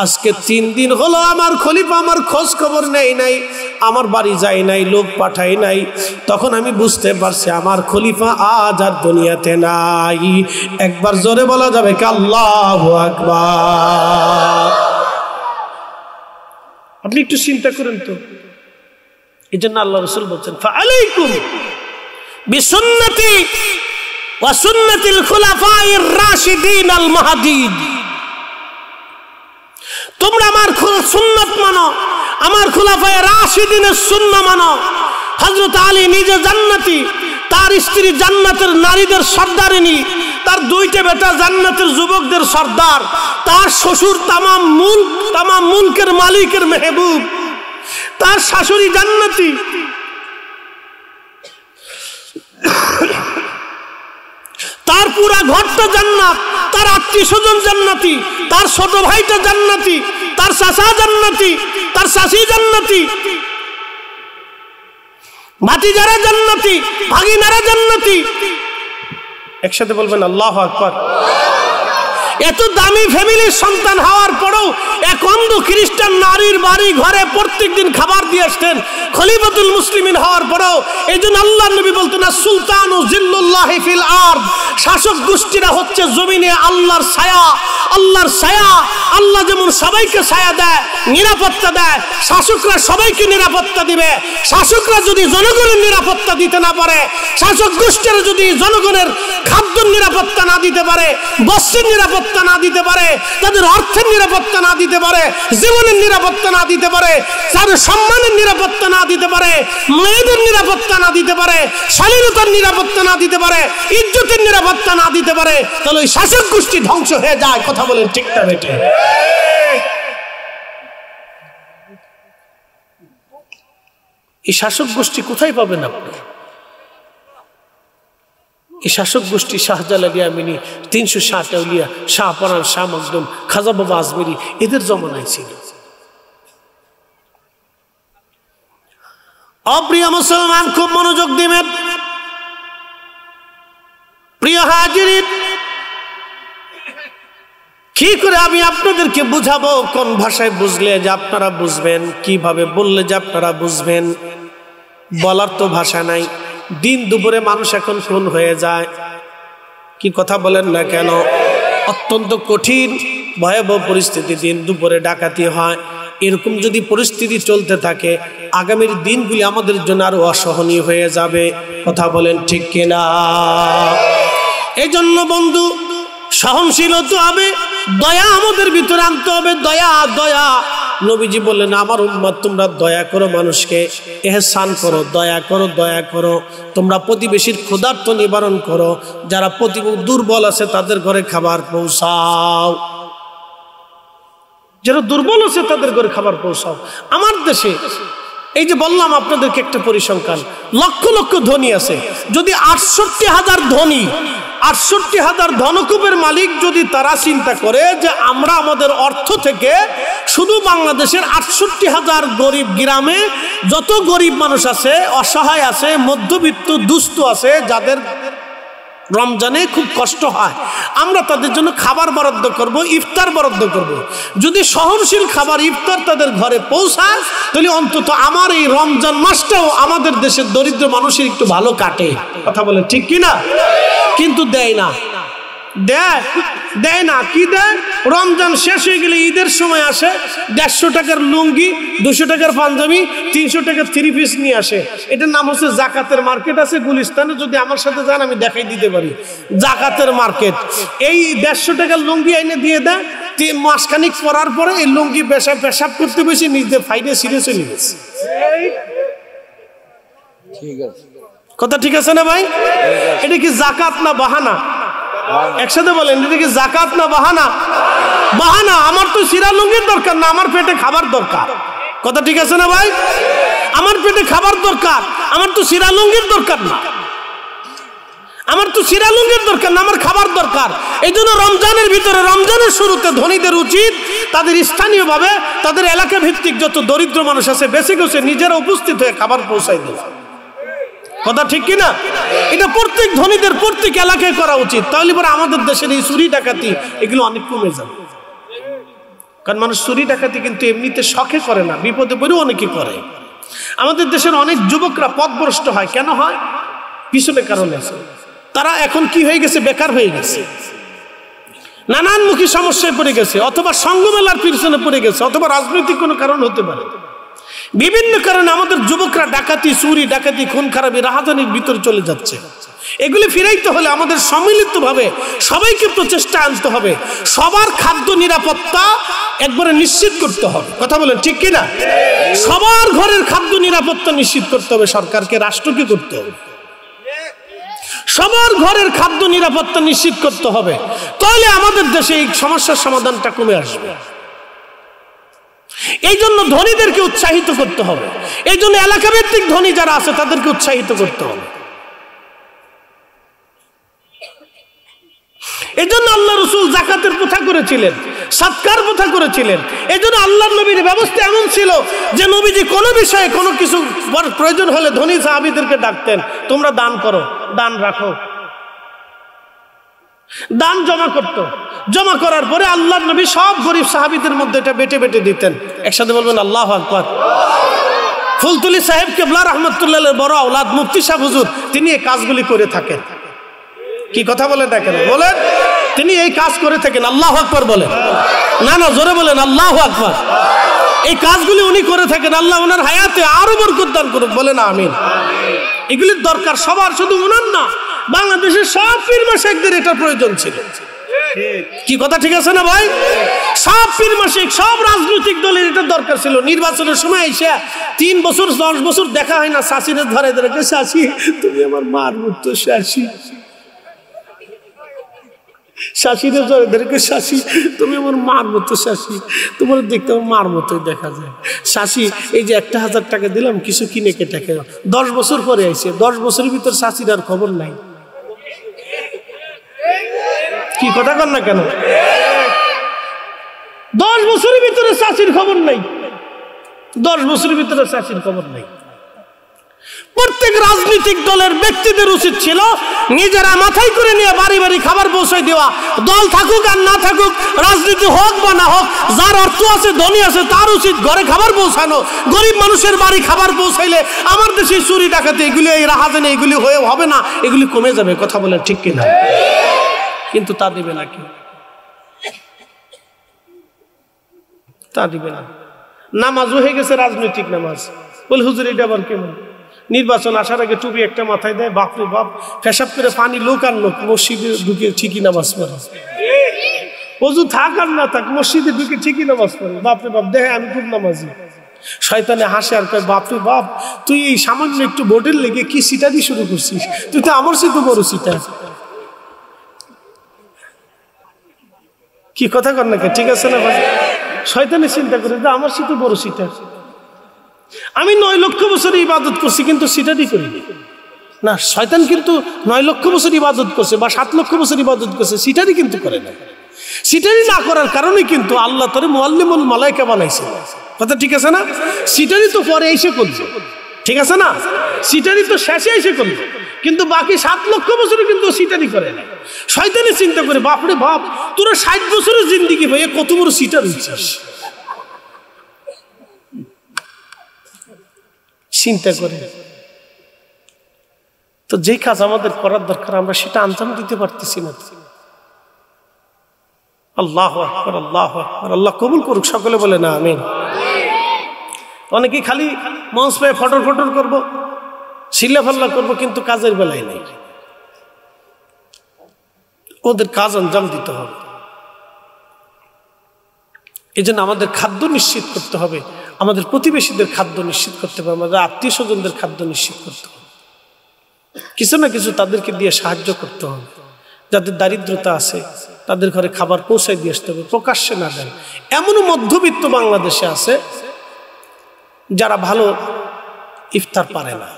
আজকে 3 দিন হলো আমার খলিফা আমার খোঁজ খবর নেই নাই, আমার বাড়ি যায় নাই, লোক পাঠাই নাই। তখন আমি বুঝতে পারছি আমার খলিফা আজ আর দুনিয়াতে নাই। একবার জোরে বলা যাবে কি আল্লাহু আকবার? আপনি একটু চিন্তা করেন তো। এই জন্য আল্লাহ রাসূল বলছেন, ফাআলাইকুম বিসুন্নতি ওয়া সুন্নাতিল খুলাফায়ে রাশিদিন আল মাহদিয়িন। তোমরা আমার সুন্নাত মানো, আমার খুলাফায়ে রাশিদিনের সুন্নাহ মানো। হযরত আলী নিজে জান্নাতি, তার স্ত্রী জান্নাতের নারীদের সর্দারিনী, তার 2টা বেটা জান্নাতের যুবকদের সর্দার, তার শ্বশুর তামাম মুলকের মালিকের মেহবুব, তার শাশুড়ি জান্নাতি, তার পুরা ঘরটা জান্নাত, তার আত্মীয় স্বজন জান্নাতি, তার ছোট ভাইটা জান্নাতি, তার চাচা জান্নাতি, তার চাচি জান্নাতি, ভাতিজারা জান্নাতি, ভাগিনারা জান্নাতি। একসাথে বলবেন আল্লাহু আকবার। এত দামি ফ্যামিলির সন্তান হওয়ার পরেও এক অন্ধ খ্রিস্টান নারীর বাড়ি ঘরে প্রত্যেকদিন খাবার দিয়ে আসতেন খলিফাতুল মুসলিমিন হওয়ার পরেও। এই জন্য আল্লাহর নবী বলতেন, সুলতানু জিল্লুল্লাহি ফিল আরদ, শাসক গোষ্ঠীরা হচ্ছে জমিনে আল্লাহর ছায়া। আল্লাহর ছায়া, আল্লাহ যেমন সবাইকে ছায়া দেয়, নিরাপত্তা দেয়, শাসকরা সবাইকে নিরাপত্তা দিবে। শাসকরা যদি জনগণের নিরাপত্তা দিতে না পারে, শাসক গোষ্ঠীরা যদি জনগণের খাদ্যের নিরাপত্তা না দিতে পারে, বস্ত্রের নিরাপত্তা না দিতে পারে, তাদের অর্থের নিরাপত্তা না দিতে পারে, জীবনের নিরাপত্তা না দিতে পারে, তাদের সম্মানের নিরাপত্তা না দিতে পারে, মেয়েদের নিরাপত্তা না দিতে পারে, স্বাধীনতার নিরাপত্তা না দিতে পারে, ইজ্জতের নিরাপত্তা না দিতে পারে, তাহলে ওই শাসক গোষ্ঠী ধ্বংস হয়ে যায়। কথা বলেন ঠিক না বেটে? এই শাসক গোষ্ঠী কোথায় পাবেন আপনি? এই শাসক গোষ্ঠী শাহজালালি আমিনী, 360 আউলিয়া, শাহপরান, শাহ মখদুম, খাজা বাবা আজমেরি, এদের জমানায় ছিল। অপ্রিয় মুসলমান, খুব মনোযোগ দিবেন। প্রিয় হাজিরিন, কি করে আমি আপনাদেরকে বুঝাবো? কোন ভাষায় বুঝলে যে আপনারা বুঝবেন, কিভাবে বললে যে আপনারা বুঝবেন? বলার তো ভাষা নাই। দিন দুপুরে মানুষ এখন খুন হয়ে যায়, কি কথা বলেন না কেন? অত্যন্ত কঠিন ভয়াবহ পরিস্থিতি, দিন দুপুরে ডাকাতি হয়। এরকম যদি পরিস্থিতি চলতে থাকে, আগামীর দিনগুলি আমাদের জন্য আরো অসহনীয় হয়ে যাবে। কথা বলেন ঠিক কিনা? এই জন্য বন্ধু, সহনশীল হতে হবে, দয়া আমাদের ভিতরে আনতে হবে। দয়া, দয়া। নবীজি বললেন, আমার উম্মত তোমরা দয়া করো, মানুষকে ইহসান করো, দয়া করো, দয়া করো। তোমরা প্রতিবেশীর ক্ষুধার্ত নিবারণ করো, যারা দুর্বল আছে তাদের ঘরে খাবার পৌঁছাও, যারা দুর্বল আছে তাদের ঘরে খাবার পৌঁছাও। আমার দেশে এই যে বললাম আপনাদেরকে একটা পরিসংখ্যান, লক্ষ লক্ষ ধনী আছে। যদি 68,000 ধনী, 68,000 ধনকুবের মালিক যদি তারা চিন্তা করে যে আমরা আমাদের অর্থ থেকে শুধু বাংলাদেশের 68,000 গরিব গ্রামে যত গরিব মানুষ আছে, অসহায় আছে, মধ্যবিত্ত দুস্থ আছে, যাদের রমজানে খুব কষ্ট হয়, আমরা তাদের জন্য খাবার বরাদ্দ করব, ইফতার বরাদ্দ করব। যদি সহনশীল খাবার ইফতার তাদের ঘরে পৌঁছায়, তাহলে অন্তত আমার এই রমজান মাসটাও আমাদের দেশের দরিদ্র মানুষের একটু ভালো কাটে। কথা বলে ঠিক কিনা? কিন্তু দেয় না, দেয় না। কি দেয়? রমজান শেষ হয়ে গেলে ঈদের সময় আসে, 150 টাকার লুঙ্গি, 200 টাকার পাঞ্জাবি, 300 টাকার 3 পিস নিয়ে আসে। এটার নাম হচ্ছে জাকাতের মার্কেট। আছে গুলিস্তানে, যদি আমার সাথে যান আমি দেখাই দিতে পারি। জাকাতের মার্কেট। এই 150 টাকার লুঙ্গি এনে দিয়ে দেয়, মাসখানিক পরার পরে এই লুঙ্গি পেশাব করতে বসে নিজে ফাইনে ছিঁড়ে চলে গেছে। কথা ঠিক আছে না ভাই? এটা কি জাকাত না বাহানা? একসাথে বলেন, এটা কি যাকাত না বাহানা? বাহানা। আমার তো সিরা লুঙ্গির দরকার না, আমার পেটে খাবার দরকার। কথা ঠিক আছে না ভাই? আমার পেটে খাবার দরকার, আমার তো সিরা লুঙ্গির দরকার না, আমার তো সিরা লুঙ্গির দরকার না, আমার খাবার দরকার। এই জন্য রমজানের ভিতরে, রমজানের শুরুতে ধনীদের উচিত তাদের স্থানীয়ভাবে তাদের এলাকা ভিত্তিক যত দরিদ্র মানুষ আছে বেশি বেশি নিজেরা উপস্থিত হয়ে খাবার পৌঁছাই দেওয়া। কথা ঠিক কিনা? এটা প্রত্যেক ধনীদের প্রত্যেক এলাকায় করা উচিত। তাহলে পরে আমাদের দেশের এই চুরি ডাকাতি এগুলো অনেক কমে যাবে। কারণ মানুষ চুরি ডাকাতি কিন্তু এমনিতে শখে করে না, বিপদে পড়েও অনেকে করে। আমাদের দেশের অনেক যুবকরা পথভ্রষ্ট হয়। কেন হয়? পিছনে কারণ আছে। তারা এখন কি হয়ে গেছে? বেকার হয়ে গেছে, নানানমুখী সমস্যায় পড়ে গেছে, অথবা সঙ্গমেলার পিছনে পড়ে গেছে, অথবা রাজনৈতিক কোনো কারণ হতে পারে। বিভিন্ন কারণে আমাদের যুবকরা ডাকাতি, চুরি ডাকাতি, খুন খারাপি, রাহাজানির ভিতরে চলে যাচ্ছে। এগুলি ফিরাইতে হলে আমাদের সম্মিলিতভাবে সবাইকে প্রচেষ্টা আনতে হবে। সবার খাদ্য নিরাপত্তা একবারে নিশ্চিত করতে হবে। কথা বলেন ঠিক কিনা? সবার ঘরের খাদ্য নিরাপত্তা নিশ্চিত করতে হবে। সরকারকে, রাষ্ট্রকে করতে হবে। সবার ঘরের খাদ্য নিরাপত্তা নিশ্চিত করতে হবে। তাহলে আমাদের দেশে এই সমস্যার সমাধানটা কমে আসবে। এই জন্য ধনীদেরকে উৎসাহিত করতে হবে। এই জন্য এলাকা ভিত্তিক ধনী যারা আছে তাদেরকে উৎসাহিত করতে হবে। এই জন্য আল্লাহ রাসূল যাকাতের প্রথা করেছিলেন, সাদকার প্রথা করেছিলেন। এই জন্য আল্লাহর নবীর ব্যবস্থা এমন ছিল যে নবীজি কোনো বিষয়ে কোনো কিছু প্রয়োজন হলে ধনী সাহাবীদেরকে ডাকতেন, তোমরা দান করো, দান রাখো। দান জমা করত, জমা করার পরে আল্লাহর নবী সব গরিব সাহাবীদের মধ্যে এটা বেটে বেটে দিতেন। একসাথে বলবেন আল্লাহু আকবার। ফুলতুলি সাহেব কেবলা রাহমাতুল্লাহ বড় আওলাদ মুফতি সাহেব হুজুর, তিনি এই কাজগুলি করে থাকেন। কি কথা বলেন না কেন? বলেন, তিনি এই কাজ করে থাকেন। আল্লাহু আকবার বলেন। না না, জোরে বলেন আল্লাহু আকবার। এই কাজগুলি উনি করে থাকেন। আল্লাহ ওনার হায়াতে আরো বরকত দান করুক, বলেন আমিন। এগুলির দরকার সবার, শুধু ওনার না, বাংলাদেশের সব পীর মাশায়েখদের এটা প্রয়োজন ছিল। কি কথা ঠিক আছে না ভাই? সব পীর মাশায়েখ, সব রাজনৈতিক দলের এটা দরকার ছিল। নির্বাচনের সময় এসে 3 বছর 10 বছর দেখা হয় না, শাশিরে ধরে ধরে, শাশি তুমি আমার মার মতো, শাশি শাশিরে ধরে ধরে, শাশি তুমি আমার মার মতো, শাশি তোমার দেখতে আমার মার মতোই দেখা যায়। শাশি এই যে 1000 টাকা দিলাম কিছু কিনে কেটে খেয়ে। 10 বছর পরে আইছে, 10 বছরের ভিতর শাশির আর খবর নাই। কি কথা কর না কেন? 10 বছরের ভিতরে শাশির খবর নাই, 10 বছরের ভিতরে শাশির খবর নাই। প্রত্যেক রাজনৈতিক দলের ব্যক্তিদের উচিত ছিল নিজেরা মাথায় করে নিয়ে বাড়ি বাড়ি খাবার পৌঁছায় দেওয়া। দল থাকুক আর না থাকুক, রাজনীতি হোক বা না হোক, যার অর্থ আছে, ধনী আছে, তার উচিত ঘরে খাবার পৌঁছানো। গরিব মানুষের বাড়ি খাবার পৌঁছাইলে আমার দেশে চুরি ডাকাতি এগুলি, এই রাহাজানি এগুলি হয়ে হবে না, এগুলি কমে যাবে। কথা বলেন ঠিক কিনা? কিন্তু তা দিবে না, কি তা দিবে না। নামাজ হয়ে গেছে রাজনৈতিক নামাজ। বলে হুজুর এটা আবার কেমন? নির্বাচন আসার আগে টুপি একটা মাথায় দেয়, বাপরে বাপ, পেশাব করে পানি লোক আর লোক, মসজিদে ঢুকে ঠিকই নামাজ পড়ে। ওযু থাক আর না থাক, মসজিদে ঢুকে ঠিকই নামাজ পড়ে। বাপরে বাপ, দেখে আমি খুব নামাজি। শয়তানে হাসে আর কয়, বাপরে বাপ, তুই এই সামান্য একটু ভোটের লেগে কি সিটারি শুরু করছিস? তুই তো আমার সাথে বড় সিটা। কি কথা কর না, ঠিক আছে না ভাই? শয়তানে চিন্তা করে যে আমার সাথে বড় সিটা। আমি 9 লক্ষ বছর ইবাদত করছি কিন্তু সিটারি করিনি না। শয়তান কিন্তু 9 লক্ষ বছর ইবাদত করছে বা 7 লক্ষ বছর ইবাদত করছে, সিটারি কিন্তু করে না। সিটারি না করার কারণে কিন্তু আল্লাহ তোরে মুআল্লিমুল মালায়েকা বানাইছে। কথা ঠিক আছে না? সিটারি তো পরে এসে করছে, ঠিক আছে না? সিটারি তো শেষে এসে করলো, কিন্তু বাকি 7 লক্ষ বছরে কিন্তু সিটারি করে না। শয়তানে চিন্তা করে, বাপরে বাপ, তোরা 60 বছরের জিন্দেগি ভাইয়া কত বড় সিটার হচ্ছিস। চিন্তা করে তো যেই কাজ আমাদের করার দরকার আমরা সেটা আঞ্জাম দিতে পারতেছি না। আল্লাহু আকবার, আল্লাহু আকবার। আল্লাহ কবুল করুক, সকলে বলে না আমিন। অনেকেই খালি মঞ্চ পেয়ে ফটর ফটর করবো, শিল্লা ফাল্লা করবো, কিন্তু কাজের বেলায় নেই। ওদের কাজ আঞ্জাম দিতে হবে। এই জন্য আমাদের খাদ্য নিশ্চিত করতে হবে, আমাদের প্রতিবেশীদের খাদ্য নিশ্চিত করতে হবে, আমাদের আত্মীয় স্বজনদের খাদ্য নিশ্চিত করতে হবে। কিছু না কিছু তাদেরকে দিয়ে সাহায্য করতে হবে। যাদের দারিদ্রতা আছে তাদের ঘরে খাবার পৌঁছায় দিয়ে আসতে হবে, প্রকাশ্যে না দেন। এমনও মধ্যবিত্ত বাংলাদেশে আছে যারা ভালো ইফতার পারে না,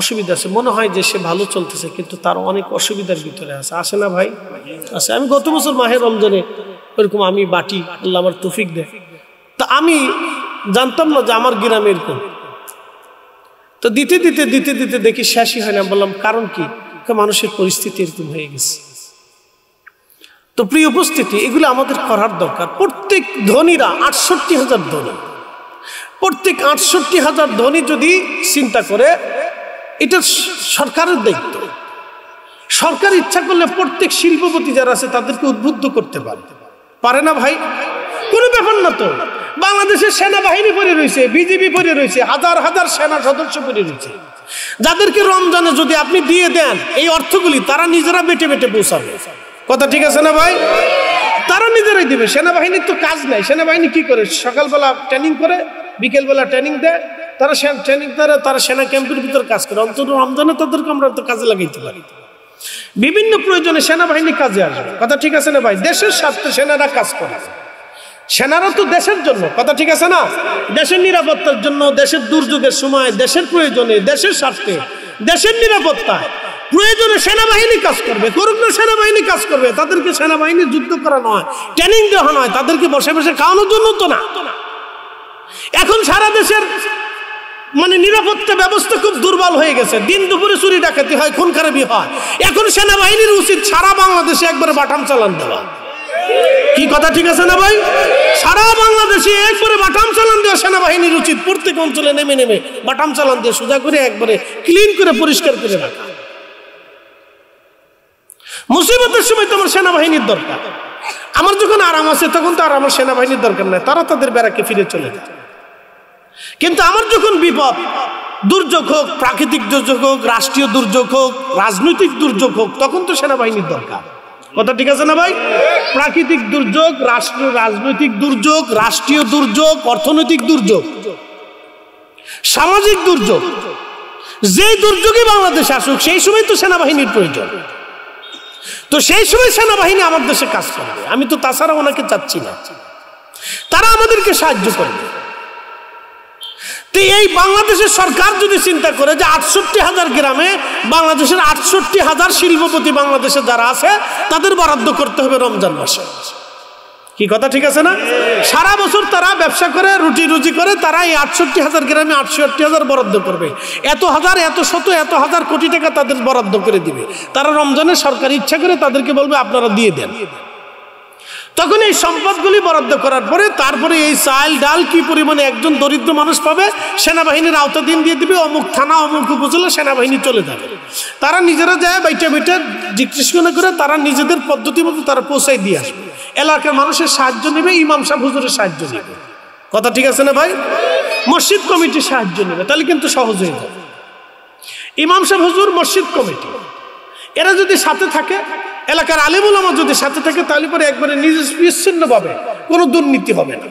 অসুবিধা আছে, মনে হয় যে সে ভালো চলতেছে কিন্তু তার অনেক অসুবিধার ভিতরে আছে, আসে না ভাই? আছে। আমি গত বছর মাহে রমজানে ওইরকম আমি বাটি, আল্লাহ আমার তৌফিক দেয়, তা আমি জানতাম না যে আমার গ্রামে এরকম, তো দিতে দিতে দিতে দিতে দেখি শেষই হয় না। বললাম কারণ কি? মানুষের পরিস্থিতি এরকম হয়ে গেছে। তো প্রিয় উপস্থিতি, এগুলো আমাদের করার দরকার। প্রত্যেক ধনীরা 68,000 ধনী, প্রত্যেক 68,000 ধনী যদি চিন্তা করে, এটা সরকারের দায়িত্ব। সরকার ইচ্ছা করলে প্রত্যেক শিল্পপতি যারা আছে তাদেরকে উদ্বুদ্ধ করতে পারে না ভাই? কোনো ব্যাপার না তো। বাংলাদেশের সেনাবাহিনী পড়ে রয়েছে, বিজিবি পড়ে রয়েছে, হাজার হাজার সেনা সদস্য পড়ে রয়েছে, যাদেরকে রমজানে যদি আপনি দিয়ে দেন এই অর্থগুলি, তারা নিজেরা বেটে বেটে পৌঁছাবে। কথা ঠিক আছে না ভাই? তারা নিজেরাই দিবে। সেনাবাহিনীর তো কাজ নাই। সেনাবাহিনী কি করে? সকালবেলা ট্রেনিং করে, বিকেলবেলা ট্রেনিং দেয়, তারা ট্রেনিং দ্বারা তারা সেনা ক্যাম্পের ভিতর কাজ করে। অন্তত রমজানে তাদেরকে আমরা তো কাজে লাগাইতে পারি। বিভিন্ন প্রয়োজনে সেনাবাহিনী কাজে আসবে। কথা ঠিক আছে না ভাই? দেশের স্বার্থে সেনারা কাজ করে। সেনারা তো দেশের জন্য, কথা ঠিক আছে না? দেশের নিরাপত্তার জন্য, দেশের দুর্যোগের সময়, দেশের প্রয়োজনে, দেশের স্বার্থে, দেশের নিরাপত্তায় প্রয়োজনে সেনাবাহিনী কাজ করবে। করুক না, সেনাবাহিনী কাজ করবে। তাদেরকে সেনাবাহিনী যুদ্ধ করা নয়, ট্রেনিং দেওয়া নয়, তাদেরকে বসে বসে খাওয়ানোর জন্য তো না। এখন সারা দেশের নিরাপত্তা ব্যবস্থা খুব দুর্বল হয়ে গেছে। দিন দুপুরে চুরি ডাকাতি হয়, খুন খারাপি হয়। এখন সেনাবাহিনীর উচিত সারা বাংলাদেশে একবারে বাটাম চালান দেওয়া। কি কথা ঠিক আছে না ভাই? সারা বাংলাদেশে একবারে বাটাম চালান দেওয়া সেনাবাহিনীর উচিত। প্রত্যেক অঞ্চলে নেমে নেমে বাটাম চালান দিয়ে সোজা করে একবারে ক্লিন করে পরিষ্কার করে রাখা। মুসিবতের সময় তোমার সেনাবাহিনীর দরকার। আমার যখন আরাম আছে তখন তো আর আমার সেনাবাহিনীর দরকার নাই, তারা তাদের ব্যারাকে ফিরে চলে যায়। কিন্তু আমার যখন বিপদ, দুর্যোগ হোক, প্রাকৃতিক দুর্যোগ হোক, রাষ্ট্রীয় দুর্যোগ হোক, রাজনৈতিক দুর্যোগ হোক, তখন তো সেনাবাহিনীর দরকার। কথা ঠিক আছে না ভাই? প্রাকৃতিক দুর্যোগ, রাজনৈতিক দুর্যোগ, রাষ্ট্রীয় দুর্যোগ, অর্থনৈতিক দুর্যোগ, সামাজিক দুর্যোগ, যেই দুর্যোগই বাংলাদেশে আসুক সেই সময় তো সেনাবাহিনীর প্রয়োজন। তো সেই সময় সেনাবাহিনী আমার দেশে কাজ করবে। আমি তো তাছাড়া ওনাকে চাচ্ছি না, তারা আমাদেরকে সাহায্য করবে। তো এই বাংলাদেশের সরকার যদি চিন্তা করে যে 68,000 গ্রামে বাংলাদেশের 68,000 শিল্পপতি বাংলাদেশে যারা আছে তাদের বরাদ্দ করতে হবে রমজান মাসে। কি কথা ঠিক আছে না? সারা বছর তারা ব্যবসা করে, রুটি রুজি করে, তারা এই 68,000 গ্রামে 68,000 বরাদ্দ করবে। এত হাজার, এত শত, এত হাজার কোটি টাকা তাদের বরাদ্দ করে দিবে। তারা রমজানে সরকার ইচ্ছা করে তাদেরকে বলবে আপনারা দিয়ে দেন। তখন এই সম্পদগুলি বরাদ্দ করার পরে তারপরে এই চাল ডাল কি পরিমাণে একজন দরিদ্র মানুষ পাবে, সেনাবাহিনীর আওতাধীন দিয়ে দিবে। অমুক থানা, অমুক উপজেলা সেনাবাহিনী চলে যাবে। তারা নিজেরা যায় বাইটা বাইটা জিজ্ঞেস করে তারা নিজেদের পদ্ধতি মতো তারা পৌঁছাই দিয়ে আসবে। এলাকার মানুষের সাহায্য নেবে, ইমাম সাহেব হুজুরের সাহায্য নেবে। কথা ঠিক আছে না ভাই? মসজিদ কমিটির সাহায্য নেবে, তাহলে কিন্তু সহজ হয়ে যাবে। ইমাম সাহেব হুজুর, মসজিদ কমিটি, এরা যদি সাথে থাকে, এলাকার আলেম ওলামা যদি সাথে থাকে, তাহলে পরে একবারে নিশ্চিন্নভাবে কোনো দুর্নীতি হবে না,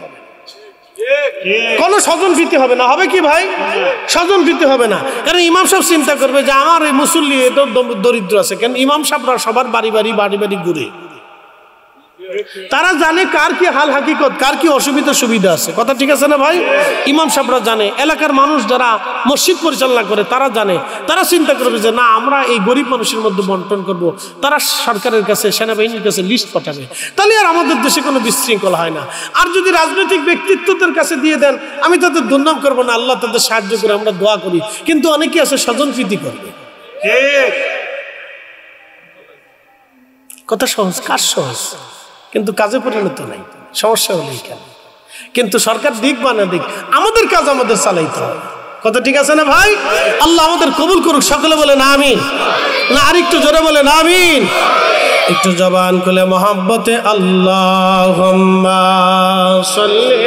কোনো স্বজনপ্রীতি হবে না। হবে কি ভাই? স্বজনপ্রীতি হবে না। কারণ ইমাম সাহেব চিন্তা করবে যে আমার এই মুসল্লি এত দরিদ্র আছে, কেন ইমাম সাহেবরা সবার বাড়ি বাড়ি ঘুরে, তারা জানে কার কি হাল হাকিকত, কার কি অসুবিধা সুবিধা আছে। কথা ঠিক আছে না ভাই? ইমাম সাহেবরা জানে, এলাকার মানুষ যারা মসজিদ পরিচালনা করে তারা জানে। তারা চিন্তা করবে যে না, আমরা এই গরিব মানুষের মধ্যে বন্টন করব। তারা সরকারের কাছে, সেনাবাহিনীর কাছে লিস্ট পাঠাবে, তাহলে আর আমাদের দেশে কোনো বিশৃঙ্খলা হয় না। আর যদি রাজনৈতিক ব্যক্তিত্বদের কাছে দিয়ে দেন, আমি তাদের দুর্নাম করবো না, আল্লাহ তাদের সাহায্য করে, আমরা দোয়া করি। কিন্তু অনেকে আছে স্বজনপ্রীতি করবে। কথা সহজ, কাজ সহজ, কিন্তু কাজে পরিণত নাই। সমস্যা হলো এখানে। কিন্তু সরকার দিক বা না দিক, আমাদের কাজ আমাদের চালাইতে হবে। কথা ঠিক আছে না ভাই? আল্লাহ আমাদের কবুল করুক। সকলে বলেন আমিন। না আরেকটু জোরে বলেন আমিন। একটু জবান খুলে মহাব্বতে আল্লাহুম্মা সাল্লি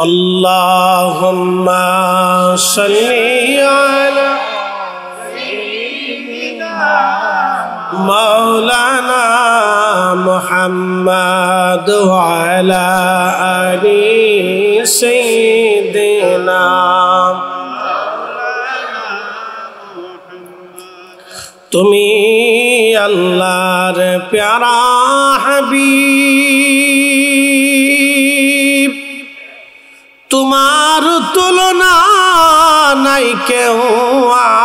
Allahumma salli ala sayyidina مولانا محمد وعلى آل سيدنا তুমি আল্লাহর প্যারা হাবিব তোমার তুলনা নাই কেউ আর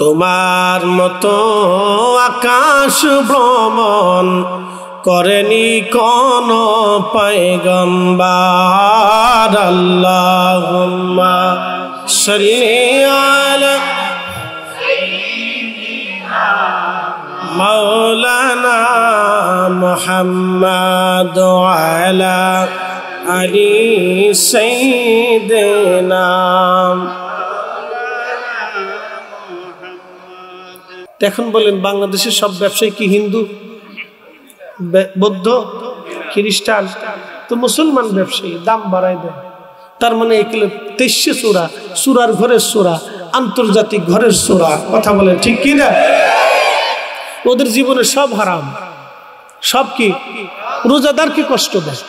তোমার মতো আকাশ ভ্রমণ করেনি কোন পয়গম্বর আল্লাহুম্মা সাল্লি আলা মাওলানা মুহাম্মদ ওয়ালা আলি সাইয়্যিদিনা। এখন বলেন বাংলাদেশের সব ব্যবসায়ী কি হিন্দু, বৌদ্ধ, খ্রিস্টান? তো মুসলমান ব্যবসায়ী দাম বাড়ায় দেয়। তার মানে এগুলো 23 সূরা, সূরার ঘরের সূরা, আন্তর্জাতিক ঘরের সূরা। কথা বলেন ঠিক কি না? ওদের জীবনে সব হারাম। সব কি? রোজাদারকে কষ্ট দেয়,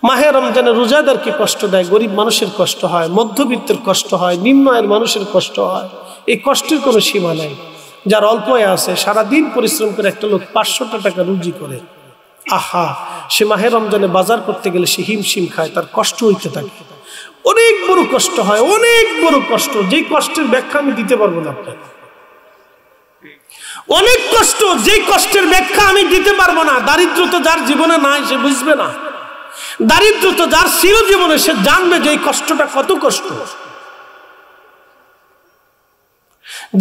মাহে রমজানে রোজাদারকে কষ্ট দেয়, গরিব মানুষের কষ্ট হয়, মধ্যবিত্তের কষ্ট হয়, নিম্ন আয়ের মানুষের কষ্ট হয়। এই কষ্টের কোনো সীমা নাই। যার অল্প আয় আছে, সারাদিন পরিশ্রম করে একটা লোক 500 টাকা রুজি করে, আহা, সে মাহে রমজানে বাজার করতে গেলে সে হিমশিম খায়, তার কষ্ট হইতে থাকে। অনেক বড় কষ্ট হয়, অনেক বড় কষ্ট, যেই কষ্টের ব্যাখ্যা আমি দিতে পারবো না আপনাকে। অনেক কষ্ট, যেই কষ্টের ব্যাখ্যা আমি দিতে পারবো না। দারিদ্রতা যার জীবনে নাই সে বুঝবে না। দারিদ্রতা যার ছিল জীবনে সে জানবে যে এই কষ্টটা কত কষ্ট।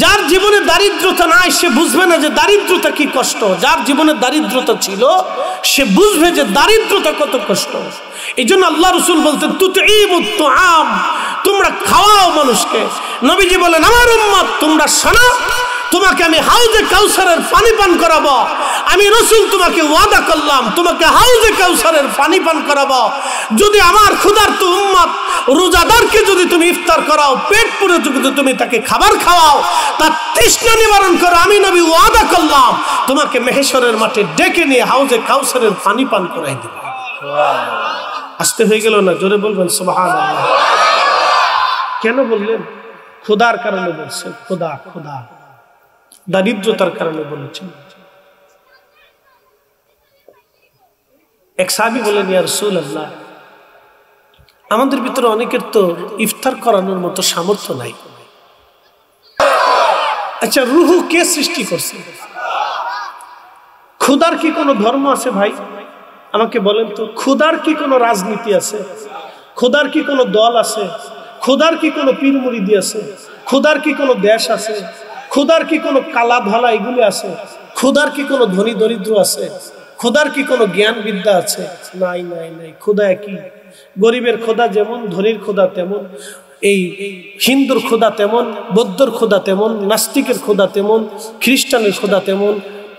যার জীবনে দারিদ্রতা নাই সে বুঝবে না যে দারিদ্রতা কি কষ্ট। যার জীবনে দারিদ্রতা ছিল সে বুঝবে যে দারিদ্রতা কত কষ্ট। এই জন্য আল্লাহ রাসূল বলতেন তুতঈমুত তুআম, তোমরা খাওয়াও মানুষকে। নবীজি বলেন আমার উম্মত তোমরা শোনো, তোমাকে আমি হাউজে কাউসারের পানি পান করাবো। আমি রাসূল তোমাকে ওয়াদা করলাম তোমাকে হাউজে কাউসারের পানি পান করাবো যদি আমার ক্ষুধার্ত উম্মত রোজাদারকে যদি তুমি ইফতার করাও, পেট পুরে যদি তুমি তাকে খাবার খাওয়াও, তার তৃষ্ণা নিবারণ করো, আমি নবী ওয়াদা করলাম তোমাকে মেহেশরের মাঠে ডেকে নিয়ে হাউজে কাউসারের পানি পান করাই দেব। আসতে হয়ে গেল না? জোরে বলবেন সুবহানাল্লাহ। কেন বললেন? ক্ষুধার কারণে বলছেন। ক্ষুধা, ক্ষুধা, দারিদ্রতার কারণে বলেছেন। এক সাহাবী বলেন ইয়া রাসূলুল্লাহ, আমাদের ভিতরে অনেকের তো ইফতার করানোর মতো সামর্থ্য নাই। আচ্ছা, রুহু কে সৃষ্টি করছে? ক্ষুধার কি কোনো ধর্ম আছে ভাই? আমাকে বলেন তো, ক্ষুধার কি কোনো রাজনীতি আছে? ক্ষুধার কি কোনো দল আছে? ক্ষুধার কি কোনো পীর মুরিদি আছে? ক্ষুধার কি কোনো দেশ আছে? ক্ষুধার কি কোনো কালা ধলা এগুলি আছে? ক্ষুধার কি কোনো ধনী দরিদ্র আছে? ক্ষুধার কি কোনো জ্ঞান বিদ্যা আছে? নাই নাই নাই। ক্ষুধা একই। গরিবের ক্ষুধা যেমন, ধনীর ক্ষুধা তেমন, এই হিন্দুর ক্ষুধা তেমন, বৌদ্ধর ক্ষুধা তেমন, নাস্তিকের ক্ষুধা তেমন, খ্রিস্টানের ক্ষুধা তেমন,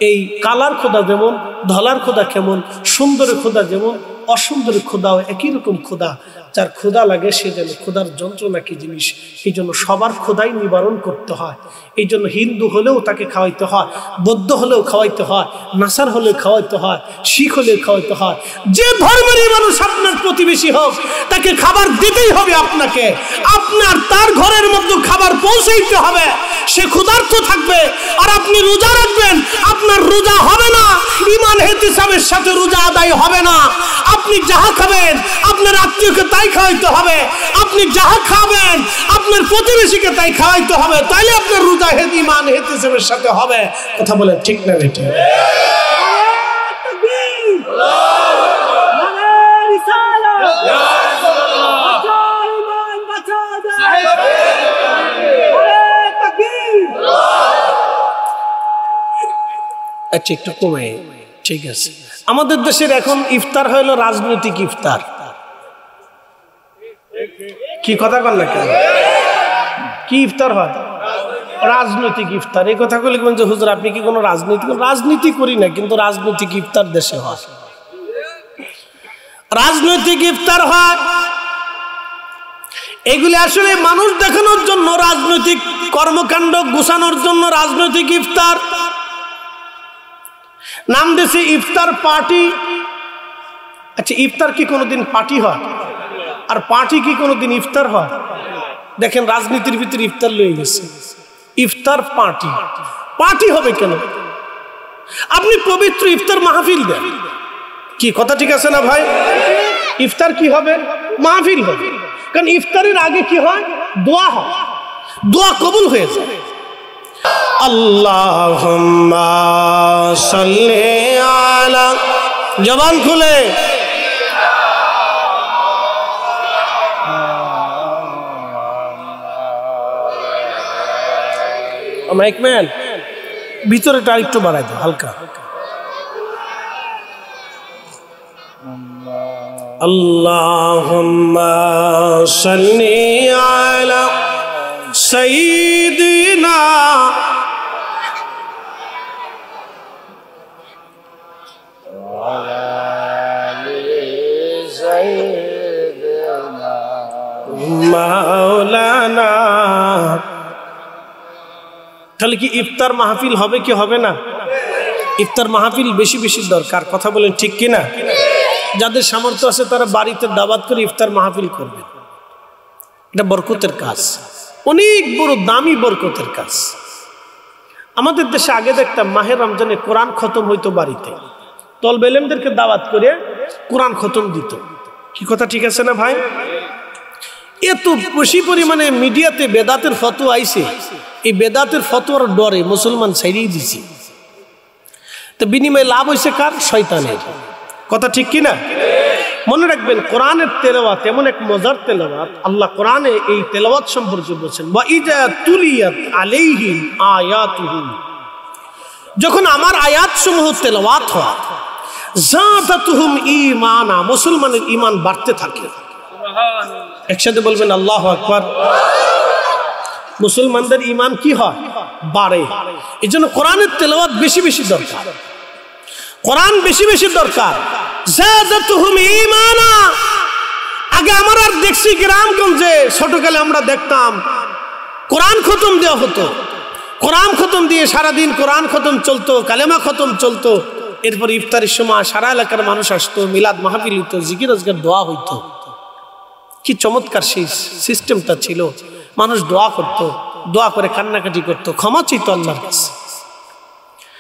এই কালার ক্ষুধা যেমন, ধলার ক্ষুধা কেমন, সুন্দরের ক্ষুধা যেমন, অসুন্দরের ক্ষুধাও একই রকম ক্ষুধা। যার ক্ষুধা লাগে সে যেন ক্ষুধার যন্ত্রণা কি জিনিস, এই জন্য সবার ক্ষুধাই নিবারণ করতে হয়। এই জন্য হিন্দু হলেও তাকে খাওয়াইতে হয়, বৌদ্ধ হলেও খাওয়াইতে হয়, নাসার হলেও খাওয়াইতে হয়, শিখ হলেও খাওয়াইতে হয়। যে ধর্মেরই মানুষ আপনার প্রতিবেশী হোক তাকে খাবার দিতেই হবে আপনাকে। আপনার তার ঘরের মধ্যে খাবার পৌঁছাইতে হবে। সে ক্ষুধার্ত থাকবে আর আপনি রোজা রাখবেন, আপনার রোজা হবে না, ঈমান ইহতিসাবের সাথে রোজা আদায় হবে না। আপনি যাহা খাবেন আপনার আত্মীয়কে তাই খাওয়াইতে হবে, আপনি যাহা খাবেন আপনার প্রতিবেশীকে তাই খাওয়াইতে হবে, তাইলে আপনার রোজা ঈমান ইহতিসাবের সাথে হবে। কথা বলে ঠিক না বেটি? আচ্ছা, একটু কমে, ঠিক আছে। আমাদের দেশের এখন ইফতার হলো রাজনৈতিক ইফতার। কি কথা বল না কেন? কি ইফতার হয়? রাজনৈতিক ইফতার। এই কথা বলে যে হুজুর আপনি কি কোনো রাজনীতি করি না, কিন্তু রাজনৈতিক ইফতার দেশে হয়। রাজনৈতিক ইফতার হয়। এগুলি আসলে মানুষ দেখানোর জন্য, রাজনৈতিক কর্মকাণ্ড গোছানোর জন্য রাজনৈতিক ইফতার নাম দিয়েছে ইফতার পার্টি। আচ্ছা, ইফতার কি কোনোদিন পার্টি হয়? আর পার্টি কি কোনোদিন ইফতার হয়? দেখেন রাজনীতির ভিতরে ইফতার লয়ে গেছে, ইফতার পার্টি। পার্টি হবে কেন? আপনি পবিত্র ইফতার মাহফিল দেন। কি কথা ঠিক আছে না ভাই? ইফতার কি হবে? মাহফিল হবে। কারণ ইফতারের আগে কি হয়? দোয়া হয়, দোয়া কবুল হয়ে যায়। আল্লাহুম্মা সাল্লি আলা, জবান খুলে মাইকম্যান ভিতরেটা একটু বাড়াই দাও হালকা। আল্লাহুম্মা সাল্লি আলা সাইয়্যিদিনা মাওলানা। তাহলে কি ইফতার মাহফিল হবে কি হবে না? ইফতার মাহফিল বেশি বেশি দরকার। কথা বলেন ঠিক কিনা? যাদের সামর্থ্য আছে তারা বাড়িতে দাওয়াত করে ইফতার মাহফিল করবে। এটা বরকতের কাজ, অনেক বড় দামি বরকতের কাজ। আমাদের দেশে আগে দেখতাম মাহে রমজানে কোরআন খতম হইতো বাড়িতে, তলবে ইলমদেরকে দাওয়াত করে কোরআন খতম দিত। কি কথা ঠিক আছে না ভাই? এত বেশি পরিমাণে মিডিয়াতে বেদাতের ফতোয়া আইছে, এই বেদাতের ফতোয়ার ডরে মুসলমান ছাইড়েই দিছে। তো বিনিময়ে লাভ হয়েছে কার? শয়তানের। কথা ঠিক কিনা? মনে রাখবেন কোরআনের তেলাওয়াত এমন এক মজার তেলাওয়াত। আল্লাহ কোরআনে এই তেলাওয়াত সম্পর্কে বলেছেন, ওয়া ইজা তুলিয়াত আলাইহিম আয়াতুহু, যখন আমার আয়াত সমূহ তেলাওয়াত হয়, যাদাতুহুম ঈমানা, মুসলমানের ঈমান বাড়তে থাকে। একসাথে বলবেন আল্লাহু আকবার। মুসলমানদের ঈমান কি হয়? বাড়ে। এজন্য কোরআনের তেলাওয়াত বেশি বেশি দরকার, কোরআন বেশি বেশি দরকার। যাদাতুহুম ঈমানা। আগে আমার আর দেখছি গ্রামগঞ্জে ছোটকালে আমরা দেখতাম কোরআন খতম দেওয়া হতো, কোরআন খতম দিয়ে সারাদিন কোরআন খতম চলতো, কালেমা খতম চলতো। এরপর ইফতারের সময় সারা এলাকার মানুষ আসতো, মিলাদ মাহফিল হইতো, জিকির আজকার দোয়া হইতো। কি চমৎকার সেই সিস্টেমটা ছিল। মানুষ দোয়া করতো, দোয়া করে কান্নাকাটি করতো, ক্ষমা চাইতো আল্লাহর কাছে।